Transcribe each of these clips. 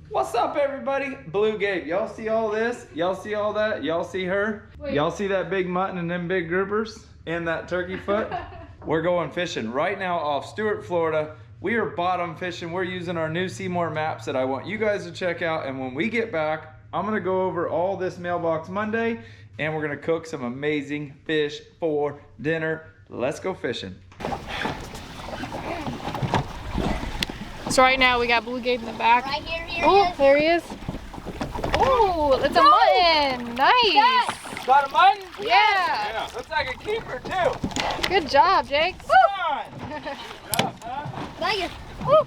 What's up, everybody? BlueGabe. Y'all see all this? Y'all see all that? Y'all see her? Y'all see that big mutton and them big groupers and that turkey foot? We're going fishing right now off Stuart, Florida. We are bottom fishing. We're using our new Seymour maps that I want you guys to check out. And when we get back, I'm gonna go over all this Mailbox Monday and we're gonna cook some amazing fish for dinner. Let's go fishing. So right now we got BlueGabe in the back. Right here, Oh, there he is. Oh, it's a mutton. Nice. Yes. Got a mutton? Yeah. Looks like a keeper too. Good job, Jake. Good job, huh?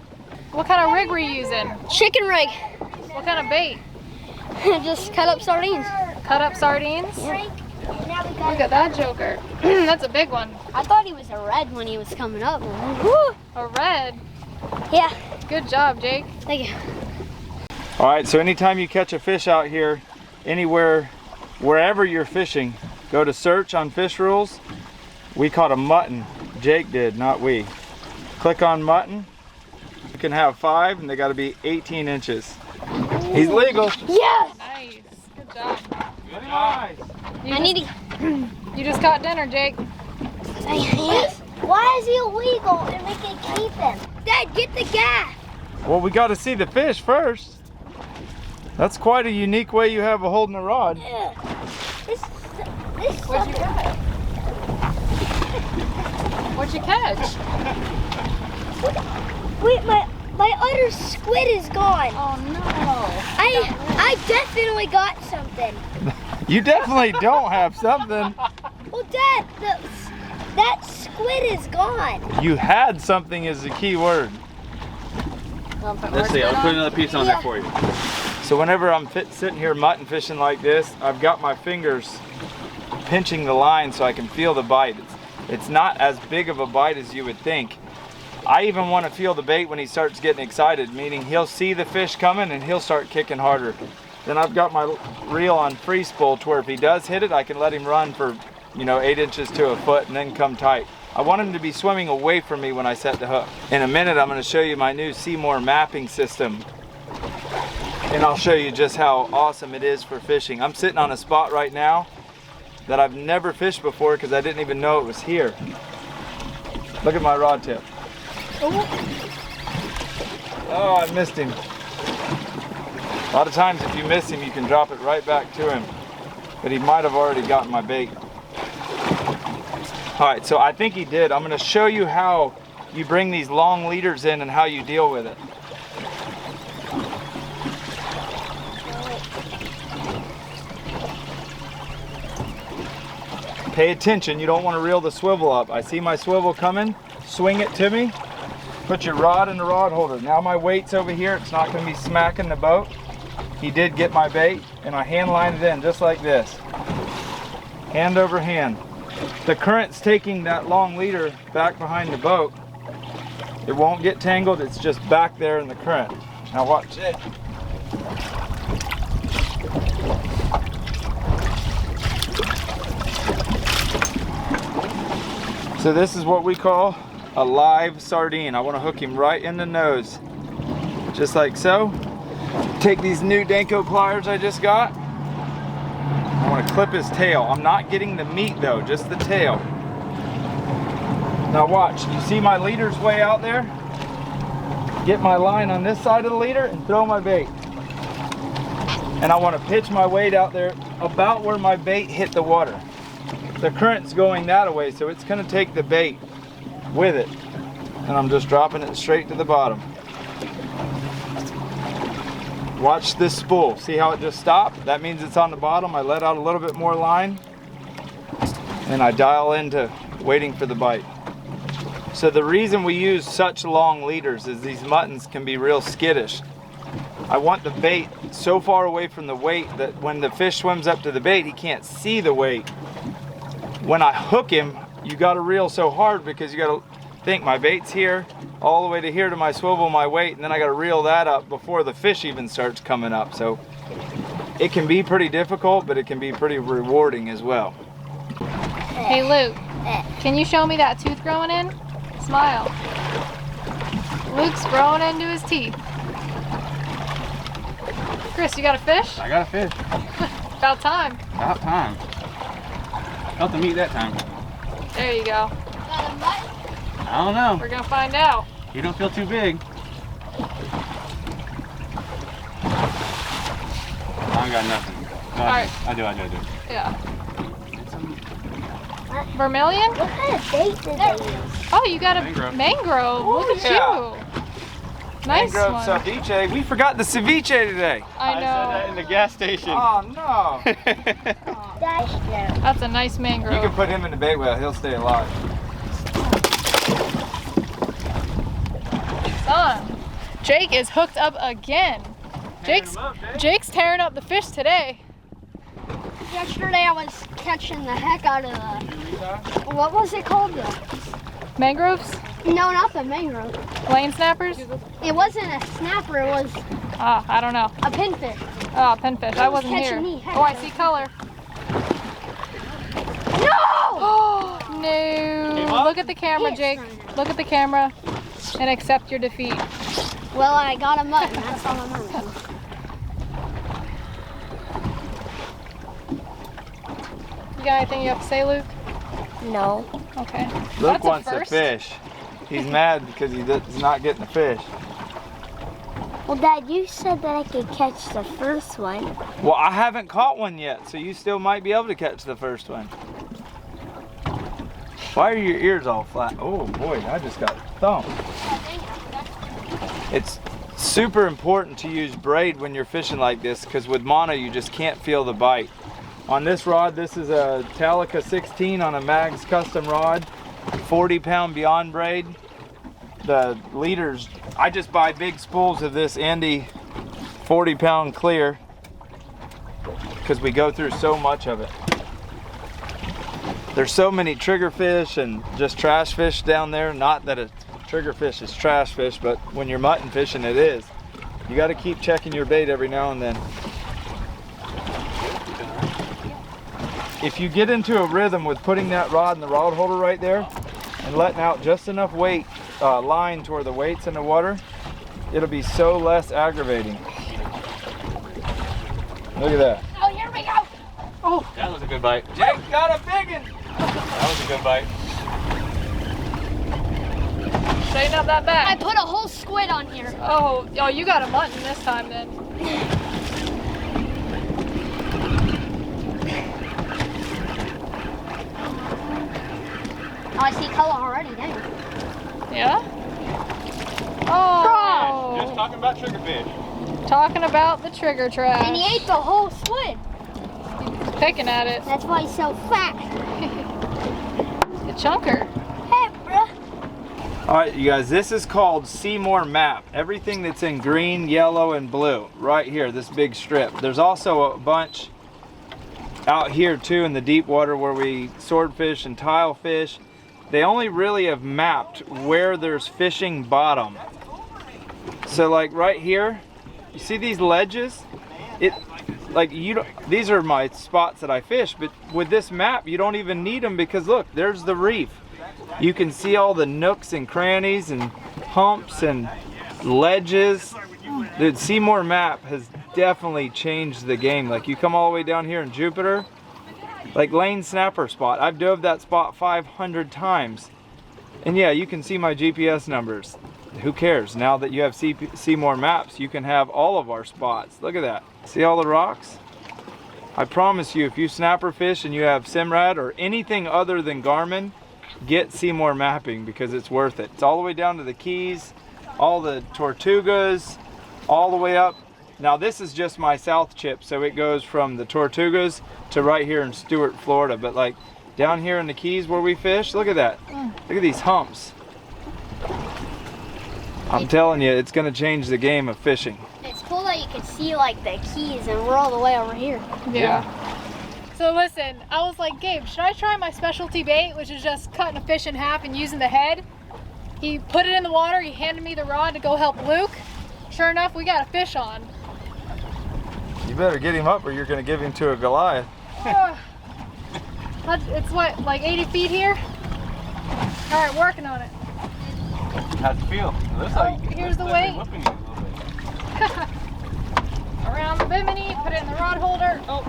What kind of rig were you using? Chicken rig. What kind of bait? Just cut up sardines. Cut up sardines? Look at that joker. That's a big one. I thought he was a red when he was coming up. Woo, a red. Yeah. Good job, Jake. Thank you. All right, so anytime you catch a fish out here, anywhere, wherever you're fishing, go to search on fish rules. We caught a mutton. Jake did, not we. Click on mutton. You can have 5 and they gotta be 18 inches. He's legal. Yes. Nice. Good job. Good nice. You just caught dinner, Jake. Yes. Why is he illegal and we can keep him? Dad, get the gaff. Well, we gotta see the fish first. That's quite a unique way you have of holding a rod. This What'd you catch? What'd you catch? Wait, my other squid is gone. Oh no. I definitely got something. You definitely don't have something. Well, Dad, that squid is gone. You had something is the key word. Let's see, I'll put another piece on there for you. So whenever I'm sitting here mutton fishing like this, I've got my fingers pinching the line so I can feel the bite. It's not as big of a bite as you would think. I even want to feel the bait when he starts getting excited, meaning he'll see the fish coming and he'll start kicking harder. Then I've got my reel on free spool to where if he does hit it, I can let him run for 8 inches to a foot and then come tight. I want him to be swimming away from me when I set the hook. In a minute, I'm going to show you my new Seymour mapping system. And I'll show you just how awesome it is for fishing. I'm sitting on a spot right now that I've never fished before because I didn't even know it was here. Look at my rod tip. Oh, I missed him. A lot of times if you miss him, you can drop it right back to him. But he might have already gotten my bait. All right, so I think he did. I'm gonna show you how you bring these long leaders in and how you deal with it. Pay attention, you don't want to reel the swivel up. I see my swivel coming, swing it to me, put your rod in the rod holder. Now my weight's over here, it's not going to be smacking the boat. He did get my bait, and I hand line it in just like this. Hand over hand. The current's taking that long leader back behind the boat. It won't get tangled, it's just back there in the current. Now watch it. So this is what we call a live sardine. I want to hook him right in the nose, just like so. Take these new Danko pliers I just got. I want to clip his tail. I'm not getting the meat though, just the tail. Now watch, you see my leader's way out there? Get my line on this side of the leader and throw my bait. And I want to pitch my weight out there about where my bait hit the water. The current's going that way, so it's going to take the bait with it. And I'm just dropping it straight to the bottom. Watch this spool. See how it just stopped? That means it's on the bottom. I let out a little bit more line and I dial into waiting for the bite. So the reason we use such long leaders is these muttons can be real skittish. I want the bait so far away from the weight that when the fish swims up to the bait, he can't see the weight. When I hook him, you got to reel so hard because you got to think my bait's here, all the way to here to my swivel, my weight, and then I got to reel that up before the fish even starts coming up. So it can be pretty difficult, but it can be pretty rewarding as well. Hey Luke, can you show me that tooth growing in? Smile. Luke's growing into his teeth. Chris, you got a fish? I got a fish. About time. About time. Felt the meat that time. There you go. Got a mutton? I don't know. We're gonna find out. You don't feel too big. I ain't got nothing. No, Alright. I do. Yeah. Vermilion? What kind of bait did they use? Oh, you got a Mangrove. mangrove. Look at yeah. you. Nice Mangrove one. ceviche. We forgot the ceviche today. I said that in know. the gas station. Oh no. Dash them. That's a nice mangrove. You can put him in the bait well, he'll stay alive. Son, Jake is hooked up again. Jake's tearing up the fish today. Yesterday I was catching the heck out of the, what was it called? Mangroves? No, not the mangrove. Lane snappers? It wasn't a snapper, it was Ah, I don't know. a pinfish. Oh, pinfish. I wasn't here. catching me. Oh, I see color. No! Oh, no. Look at the camera, Jake. Look at the camera and accept your defeat. Well, I got a mutton, that's all I'm on. You got anything you have to say, Luke? No. Okay. Luke That's wants a first. fish. He's mad because he's not getting the fish. Well, Dad, you said that I could catch the first one. Well, I haven't caught one yet, so you still might be able to catch the first one. Why are your ears all flat? Oh boy, I just got thumped. It's super important to use braid when you're fishing like this because with mono you just can't feel the bite. On this rod, this is a Talica 16 on a Mags custom rod, 40-pound beyond braid. The leaders, I just buy big spools of this Andy 40-pound clear because we go through so much of it. There's so many triggerfish and just trash fish down there. Not that a triggerfish is trash fish, but when you're mutton fishing, it is. You got to keep checking your bait every now and then. If you get into a rhythm with putting that rod in the rod holder right there and letting out just enough weight, line to where the weight's in the water, it'll be so less aggravating. Look at that. Oh, here we go. Oh, That was a good bite. Jake got a big one. That was a good bite. straighten up that I back. put a whole squid on here. Oh, you got a mutton this time then. Oh, I see color already, dang. Yeah? Oh. Just talking about triggerfish. Talking about the trigger trash. And he ate the whole squid. Picking at it. That's why he's so fat. The chunker. Hey, bruh. All right, you guys, this is called Seymour map. Everything that's in green, yellow, and blue, right here, this big strip. There's also a bunch out here too in the deep water where we swordfish and tilefish. They only really have mapped where there's fishing bottom. So like right here, you see these ledges? These are my spots that I fish, but with this map, you don't even need them because look, there's the reef. You can see all the nooks and crannies and humps and ledges. The Seymour map has definitely changed the game. Like you come all the way down here in Jupiter, like Lane Snapper spot. I've dove that spot 500 times. And yeah, you can see my GPS numbers. Who cares? Now that you have Seymour maps, you can have all of our spots. Look at that. See all the rocks? I promise you, if you snapper fish and you have Simrad or anything other than Garmin, get Seymour mapping because it's worth it. It's all the way down to the Keys, all the Tortugas, all the way up. Now this is just my south chip, so it goes from the Tortugas to right here in Stuart, Florida. But like down here in the Keys where we fish, look at that. Look at these humps. I'm telling you, it's gonna change the game of fishing. It's cool that you can see like the Keys and we're all the way over here. Yeah. So listen, I was like, Gabe, should I try my specialty bait, which is just cutting a fish in half and using the head? He put it in the water, he handed me the rod to go help Luke. Sure enough, we got a fish on. You better get him up or you're gonna give him to a Goliath. It's what, like 80 feet here? All right, working on it. How's it feel? It looks like here's the it's weight. whipping you a little bit. Around bimini, put it in the rod holder. Oh,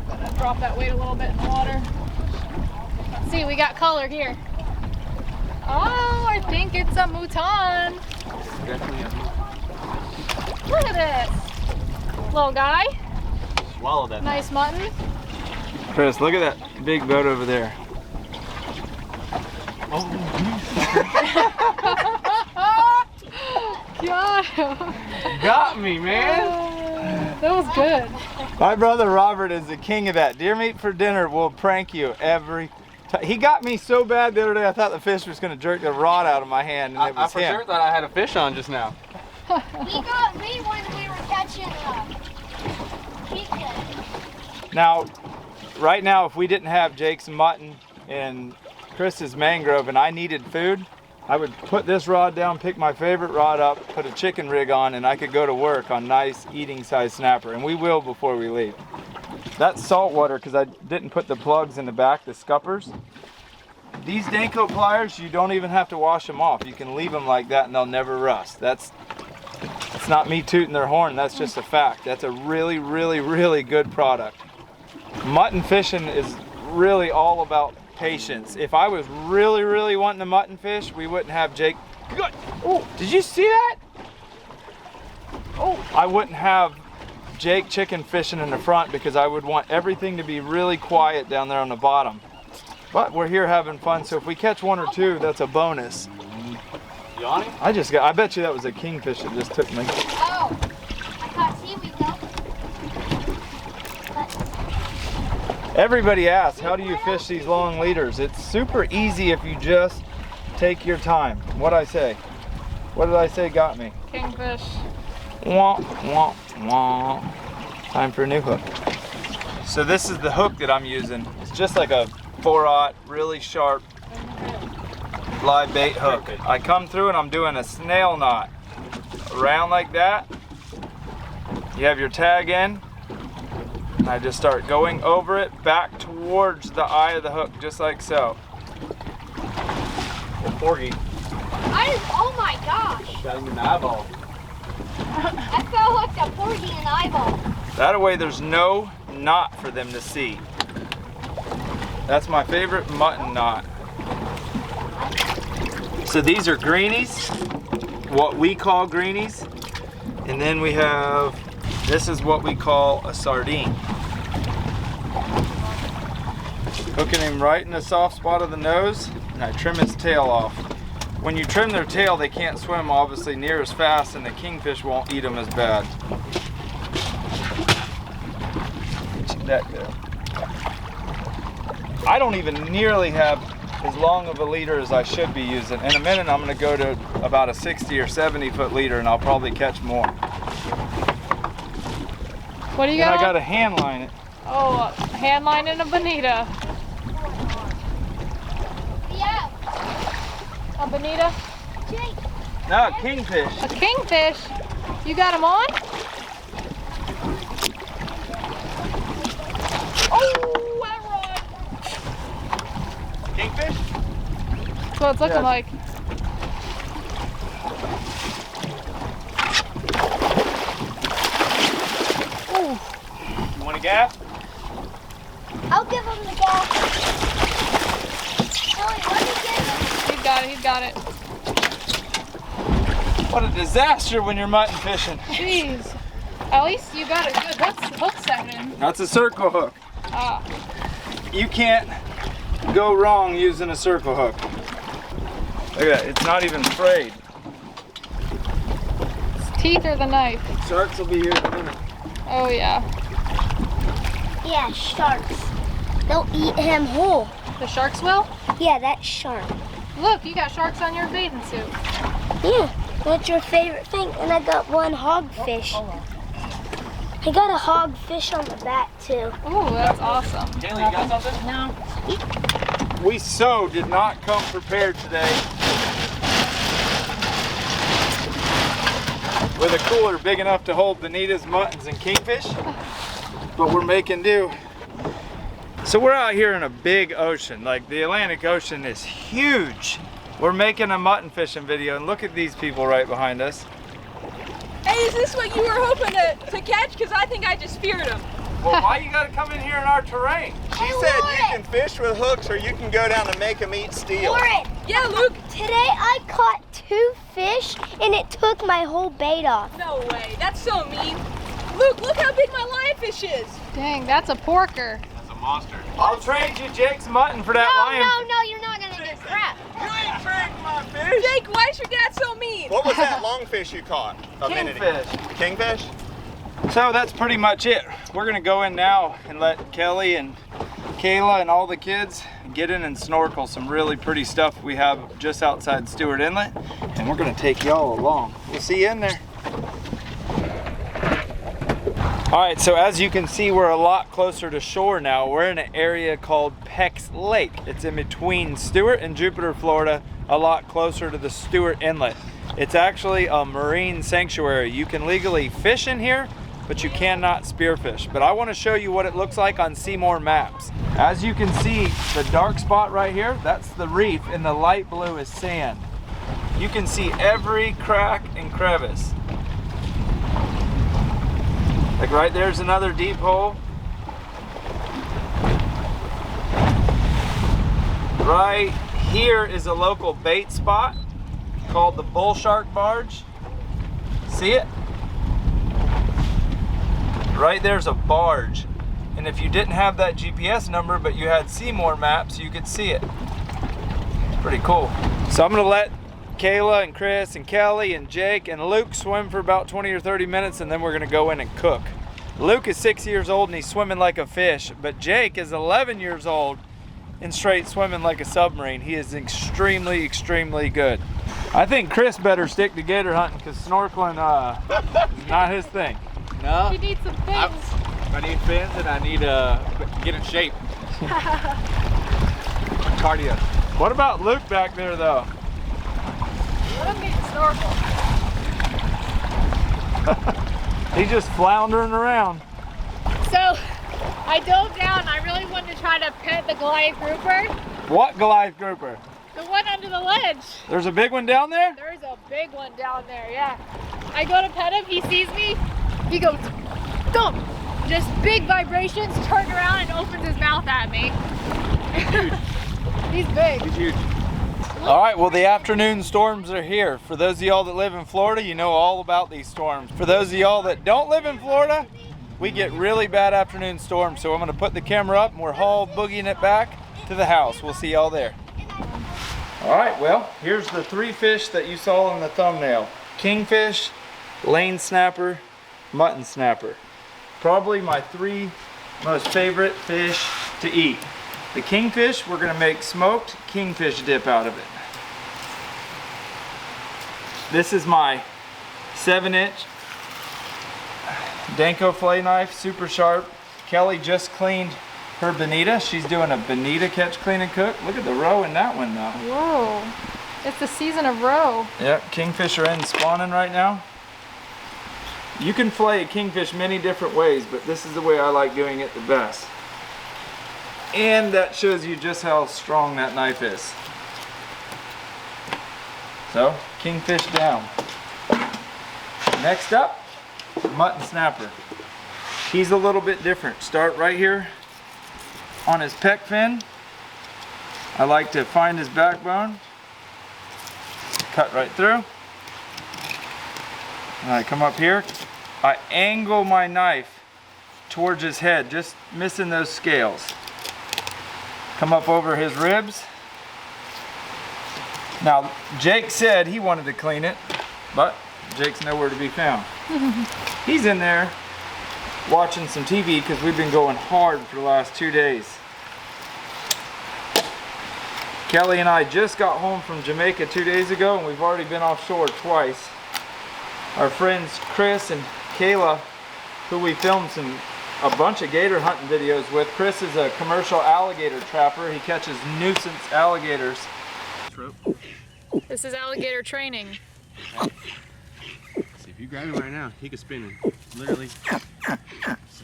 gotta drop that weight a little bit in the water. Let's see, we got color here. Oh, I think it's a Mutton. Look at this. Little guy. Swallow that. Nice mutton. Chris, look at that big boat over there. God. Got me, man. That was good. My brother Robert is the king of that. Deer meat for dinner will prank you every time. He got me so bad the other day I thought the fish was going to jerk the rod out of my hand, and it I was for him. sure thought I had a fish on just now. He got me when we were catching chicken. Now, right now, if we didn't have Jake's mutton and Chris's mangrove and I needed food, I would put this rod down, pick my favorite rod up, put a chicken rig on, and I could go to work on nice eating size snapper, and we will before we leave. That's salt water because I didn't put the plugs in the back, the scuppers. These Danko pliers, you don't even have to wash them off. You can leave them like that and they'll never rust. It's not me tooting their horn, that's just a fact. That's a really, really, really good product. Mutton fishing is really all about patience. If I was really, really wanting to mutton fish, we wouldn't have Jake. Good. Oh, did you see that? Oh, I wouldn't have Jake chicken fishing in the front because I would want everything to be really quiet down there on the bottom. But we're here having fun, so if we catch one or two, that's a bonus. Yawning? I bet you that was a kingfish that just took me. Oh, I caught seaweed though. Everybody asks, how do you fish these long leaders? It's super easy if you just take your time. What'd I say? What did I say got me? Kingfish. Wah, wah, wah. Time for a new hook. So this is the hook that I'm using. It's just like a 4/0, really sharp live bait hook. I come through and I'm doing a snail knot. Around like that. You have your tag in. I just start going over it back towards the eye of the hook, just like so. Porgy. Oh my gosh. Got him in the eyeball. I felt like a porgy in the eyeball. That way there's no knot for them to see. That's my favorite mutton knot. So these are greenies, what we call greenies. And then we have, this is what we call a sardine. Hooking him right in the soft spot of the nose, and I trim his tail off. When you trim their tail, they can't swim obviously near as fast, and the kingfish won't eat them as bad. Get you back there. I don't even nearly have as long of a leader as I should be using. In a minute, I'm going to go to about a 60 or 70 foot leader, and I'll probably catch more. What do you And got? I got to hand line it. Oh, a hand line and a bonita. Yeah. A bonita? Jake. No, a kingfish. A kingfish? You got him on? Oh, that rod. Kingfish? That's what it's looking like. Ooh. You want a gaff? I'll give him the gas. Ellie, let me get him. He's got it, he's got it. What a disaster when you're mutton fishing. Jeez. At least you got a good hook section. That's a circle hook. Ah. You can't go wrong using a circle hook. Look at that, it's not even frayed. His teeth or the knife? Sharks will be here in a minute. Oh yeah. Yeah, sharks. They'll eat him whole. The sharks will? Yeah, that shark. Look, you got sharks on your bathing suit. Yeah, what's your favorite thing? And I got one hogfish. I got a hogfish on the back too. Ooh, that's awesome. Kaylee, you got something? No. We so did not come prepared today with a cooler big enough to hold bonitas, muttons, and kingfish, but we're making do. So we're out here in a big ocean, like the Atlantic Ocean is huge. We're making a mutton fishing video, and look at these people right behind us. Hey, is this what you were hoping to catch? Because I think I just speared him. Well, why you gotta come in here in our terrain? She said you can fish with hooks or you can go down and make them eat steel. Lauren, Yeah, Luke. today I caught 2 fish and it took my whole bait off. No way. That's so mean. Luke, look how big my lionfish is. Dang, that's a porker. That's a monster. I'll trade you Jake's mutton for that lion. No, you're not gonna get crap. You ain't trading my fish. Jake, why is your dad so mean? What was that longfish you caught a minute ago? Kingfish. Kingfish? So that's pretty much it. We're gonna go in now and let Kelly and Kayla and all the kids get in and snorkel some really pretty stuff we have just outside Stuart Inlet. And we're gonna take y'all along. We'll see you in there. All right, so as you can see, we're a lot closer to shore now. We're in an area called Peck's Lake. It's in between Stuart and Jupiter, Florida, a lot closer to the Stuart Inlet. It's actually a marine sanctuary. You can legally fish in here, but you cannot spearfish. But I want to show you what it looks like on Seymour maps. As you can see, the dark spot right here, that's the reef, and the light blue is sand. You can see every crack and crevice. Like right there's another deep hole. Right here is a local bait spot called the Bull Shark Barge. See it? Right there's a barge. And if you didn't have that GPS number but you had Seymour maps, you could see it. It's pretty cool. So I'm gonna let Kayla and Chris and Kelly and Jake and Luke swim for about 20 or 30 minutes and then we're gonna go in and cook. Luke is 6 years old and he's swimming like a fish, but Jake is 11 years old and straight swimming like a submarine. He is extremely, extremely good. I think Chris better stick to gator hunting because snorkeling is not his thing. No. You need some fins. I need fins and I need to get in shape. Cardio. What about Luke back there though? Let him need to snorkel. He's just floundering around. So, I dove down. I really wanted to try to pet the Goliath grouper. What Goliath grouper? The one under the ledge. There's a big one down there? There's a big one down there, yeah. I go to pet him, he sees me, he goes, thump. Just big vibrations, turns around and opens his mouth at me. He's big. He's huge. All right, well, the afternoon storms are here. For those of y'all that live in Florida, you know all about these storms. For those of y'all that don't live in Florida, we get really bad afternoon storms. So I'm gonna put the camera up and we're haul boogieing it back to the house. We'll see y'all there. All right, well, here's the 3 fish that you saw in the thumbnail. Kingfish, lane snapper, mutton snapper. Probably my 3 most favorite fish to eat. The kingfish, we're gonna make smoked kingfish dip out of it. This is my 7-inch Danko fillet knife, super sharp. Kelly just cleaned her Bonita. She's doing a Bonita catch, clean, and cook. Look at the roe in that one though. Whoa, it's the season of roe. Yep, kingfish are in spawning right now. You can fillet a kingfish many different ways, but this is the way I like doing it the best. And that shows you just how strong that knife is. So, kingfish down. Next up, mutton snapper. He's a little bit different. Start right here on his pec fin. I like to find his backbone, cut right through. And I come up here, I angle my knife towards his head, just missing those scales. Come up over his ribs. Now, Jake said he wanted to clean it, but Jake's nowhere to be found. He's in there watching some TV because we've been going hard for the last 2 days. Kelly and I just got home from Jamaica 2 days ago and we've already been offshore twice. Our friends Chris and Kayla, who we filmed a bunch of gator hunting videos with. Chris is a commercial alligator trapper. He catches nuisance alligators. This is alligator training. See, if you grab him right now, he could spin him. Literally. So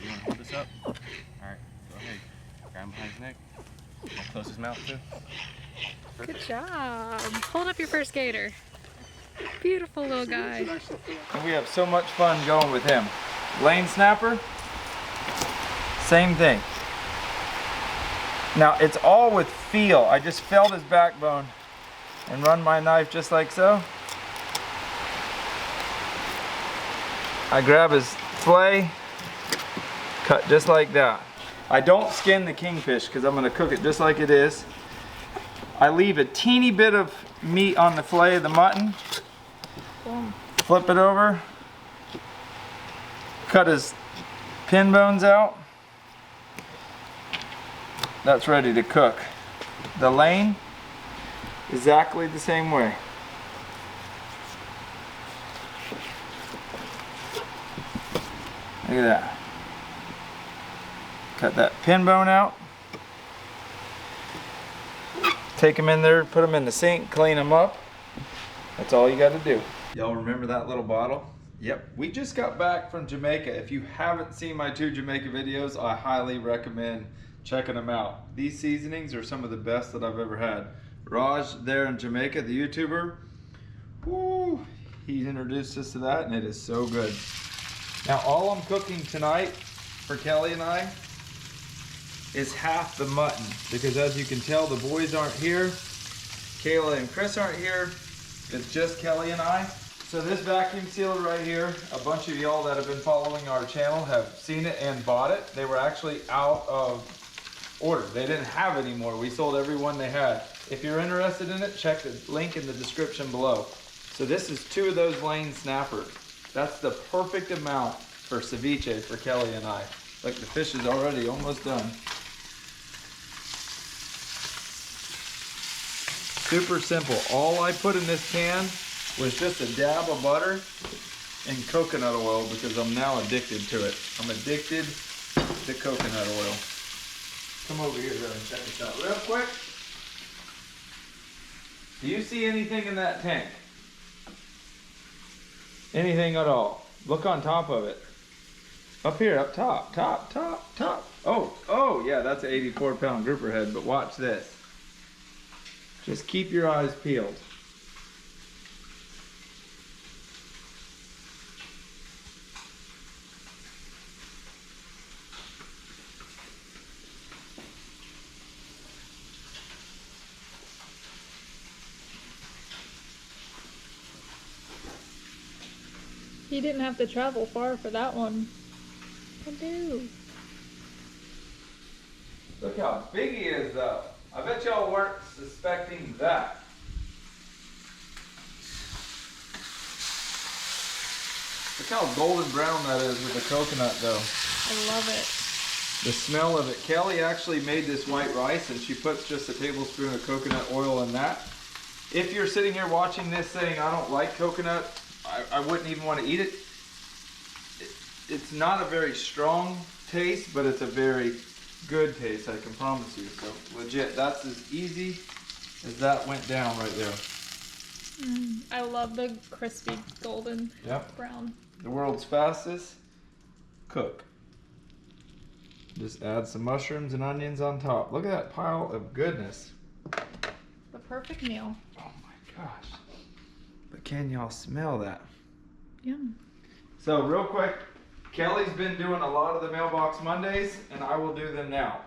you want to hold this up? All right, go ahead. Grab him behind his neck. I'll close his mouth too. Good job. Hold up your first gator. Beautiful little guy. And we have so much fun going with him. Lane snapper, same thing. Now it's all with feel. I just felt his backbone and run my knife just like so. I grab his fillet, cut just like that. I don't skin the kingfish because I'm going to cook it just like it is. I leave a teeny bit of meat on the fillet of the mutton. Boom. Flip it over. Cut his pin bones out. That's ready to cook. The lane, exactly the same way. Look at that. Cut that pin bone out. Take them in there, put them in the sink, clean them up. That's all you got to do. Y'all remember that little bottle? Yep, we just got back from Jamaica. If you haven't seen my 2 Jamaica videos, I highly recommend checking them out. These seasonings are some of the best that I've ever had. Raj there in Jamaica, the YouTuber, woo, he introduced us to that and it is so good. Now all I'm cooking tonight for Kelly and I is half the mutton because as you can tell the boys aren't here, Kayla and Chris aren't here, it's just Kelly and I. So this vacuum sealer right here, a bunch of y'all that have been following our channel have seen it and bought it. They were actually out of order. They didn't have any more. We sold every one they had. If you're interested in it, check the link in the description below. So this is 2 of those lane snappers. That's the perfect amount for ceviche for Kelly and I. Like the fish is already almost done. Super simple. All I put in this can was just a dab of butter and coconut oil because I'm now addicted to it. I'm addicted to coconut oil. Come over here though and check this out real quick. Do you see anything in that tank? Anything at all? Look on top of it. Up here, up top, top. Oh, yeah, that's an 84-pound grouper head, but watch this. Just keep your eyes peeled. He didn't have to travel far for that one. I do. Look how big he is though. I bet y'all weren't suspecting that. Look how golden brown that is with the coconut though. I love it. The smell of it. Kelly actually made this white rice and she puts just a tablespoon of coconut oil in that. If you're sitting here watching this saying, I don't like coconut, I wouldn't even want to eat it. It's not a very strong taste, but it's a very good taste, I can promise you. So legit, that's as easy as that went down right there. I love the crispy golden brown. The world's fastest cook. Just add some mushrooms and onions on top. Look at that pile of goodness. The perfect meal. Oh my gosh. But can y'all smell that? Yum. So real quick, Kelly's been doing a lot of the Mailbox Mondays and I will do them now.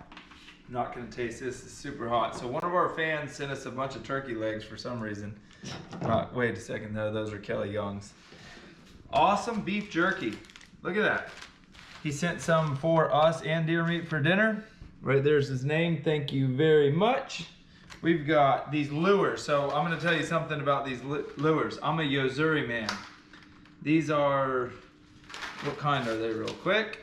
I'm not gonna taste this, it's super hot. So one of our fans sent us a bunch of turkey legs for some reason. Wait a second though, those are Kelly Young's. Awesome beef jerky. Look at that. He sent some for us and deer meat for dinner. Right there's his name, thank you very much. We've got these lures. So I'm gonna tell you something about these lures. I'm a Yozuri man. These are, what kind are they real quick?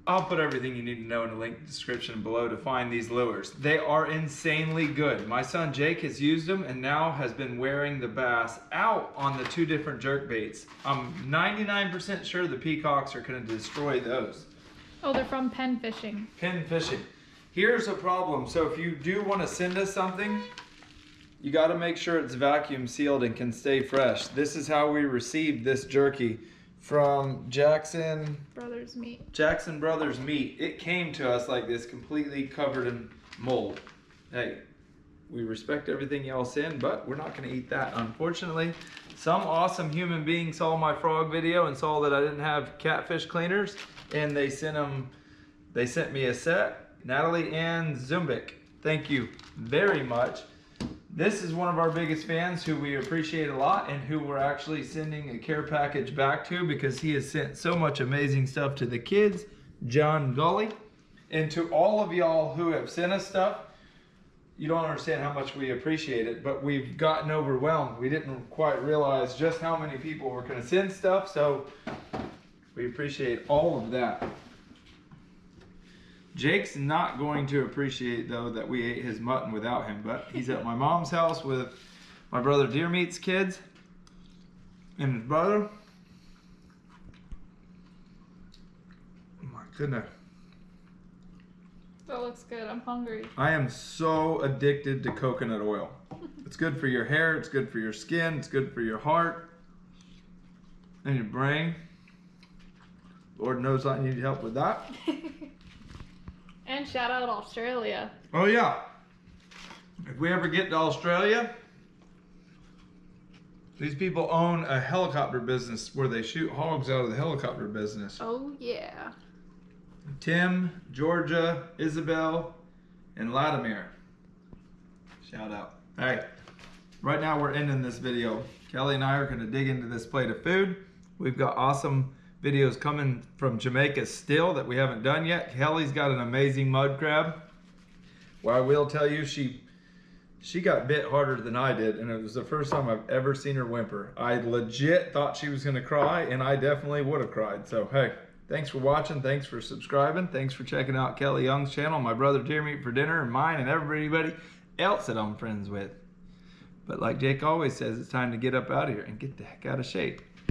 I'll put everything you need to know in the link description below to find these lures. They are insanely good. My son Jake has used them and now has been wearing the bass out on the 2 different jerk baits. I'm 99% sure the peacocks are gonna destroy those. Oh, they're from pen fishing. Pen fishing. Here's a problem. So if you do want to send us something, you got to make sure it's vacuum sealed and can stay fresh. This is how we received this jerky from Jackson Brothers Meat. Jackson Brothers Meat. It came to us like this, completely covered in mold. Hey, We respect everything y'all send, but we're not gonna eat that, unfortunately. Some awesome human being saw my frog video and saw that I didn't have catfish cleaners, and they sent me a set. Natalie and Zumbik, thank you very much. This is one of our biggest fans who we appreciate a lot and who we're actually sending a care package back to because he has sent so much amazing stuff to the kids, John Gully. And to all of y'all who have sent us stuff, you don't understand how much we appreciate it, but we've gotten overwhelmed. We didn't quite realize just how many people were gonna send stuff, so we appreciate all of that. Jake's not going to appreciate, though, that we ate his mutton without him, but he's at my mom's house with my brother Deer Meat's kids and his brother. Oh my goodness. That looks good. I'm hungry. I am so addicted to coconut oil. It's good for your hair, it's good for your skin, it's good for your heart and your brain. Lord knows I need help with that. And shout out Australia. Oh yeah. If we ever get to Australia, these people own a helicopter business where they shoot hogs out of the helicopter business. Oh yeah. Tim, Georgia, Isabel, and Latimer. Shout out. All right, right now we're ending this video. Kelly and I are gonna dig into this plate of food. We've got awesome videos coming from Jamaica still that we haven't done yet. Kelly's got an amazing mud crab. Well, I will tell you, she got bit harder than I did, and it was the first time I've ever seen her whimper. I legit thought she was gonna cry, and I definitely would have cried. So, hey, thanks for watching, thanks for subscribing, thanks for checking out Kelly Young's channel, my brother Deer Meat for dinner, and mine, and everybody else that I'm friends with. But like Jake always says, it's time to get up out of here and get the heck out of shape.